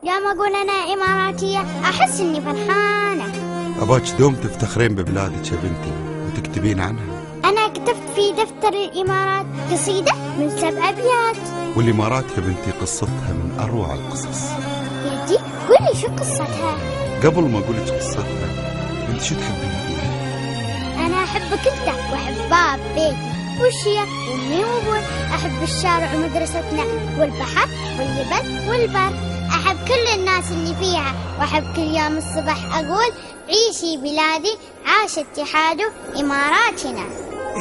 يوم أقول أنا إماراتية أحس إني فرحانة. أباك دوم تفتخرين ببلادك يا بنتي وتكتبين عنها. أنا كتبت في دفتر الإمارات قصيدة من 7 أبيات. والإمارات يا بنتي قصتها من أروع القصص. يدي قولي شو قصتها؟ قبل ما أقولك قصتها أنت شو تحبين فيها؟ أنا أحبك أنت وأحب باب بيتي وشي وأمي وأبوي. أحب الشارع ومدرستنا والبحر واليبس والبر. أحب كل الناس اللي فيها وأحب كل يوم الصبح أقول عيشي بلادي عاش اتحاد إماراتنا.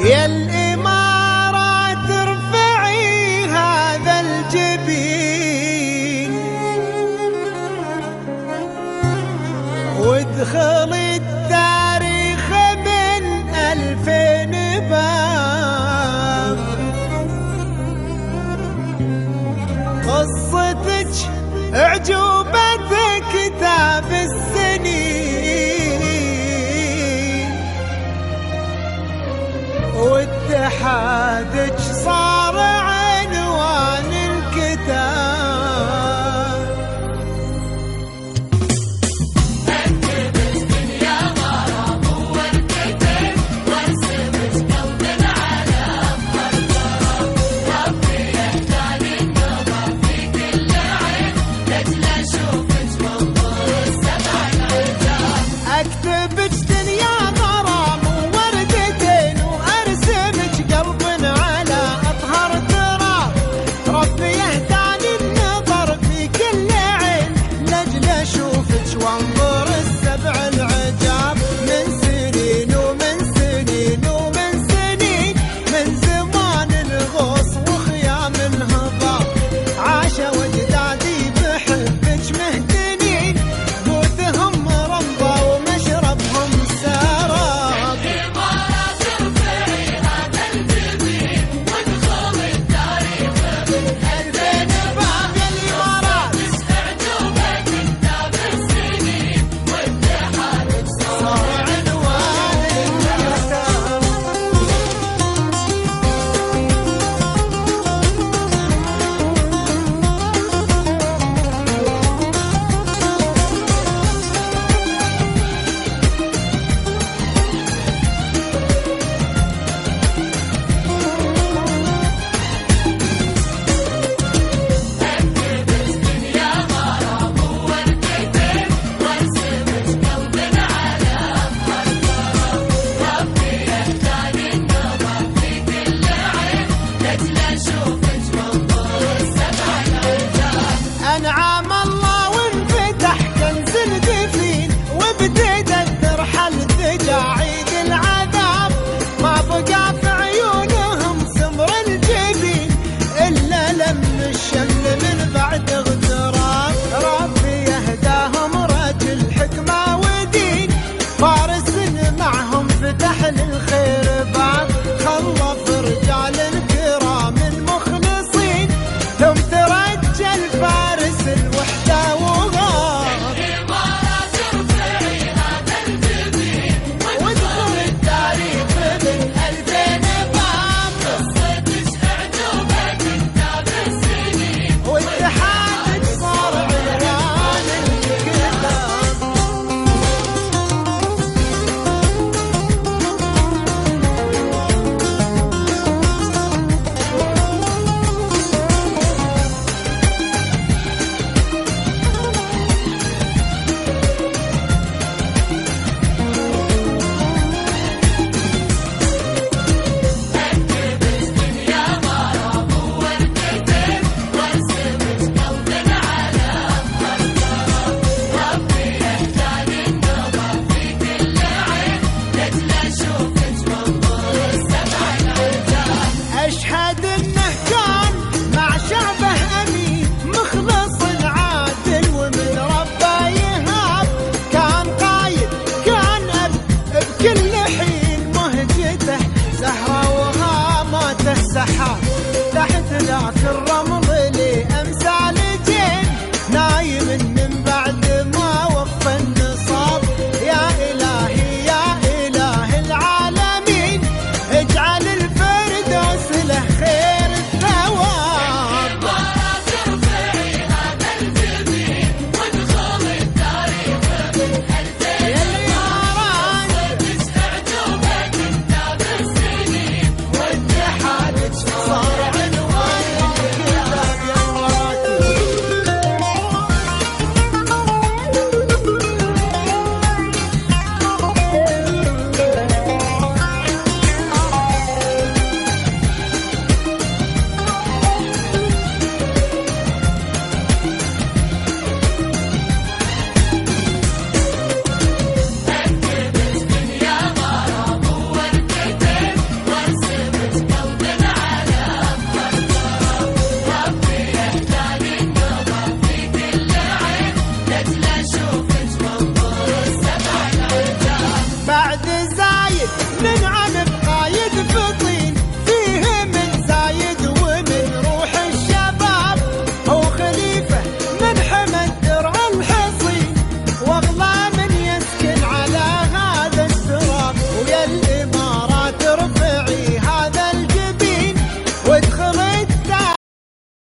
يا الإمارات ارفعي هذا الجبين وادخلي التاريخ من 2000 باب. قصتك أعجوبة كتاب السنين واتحاد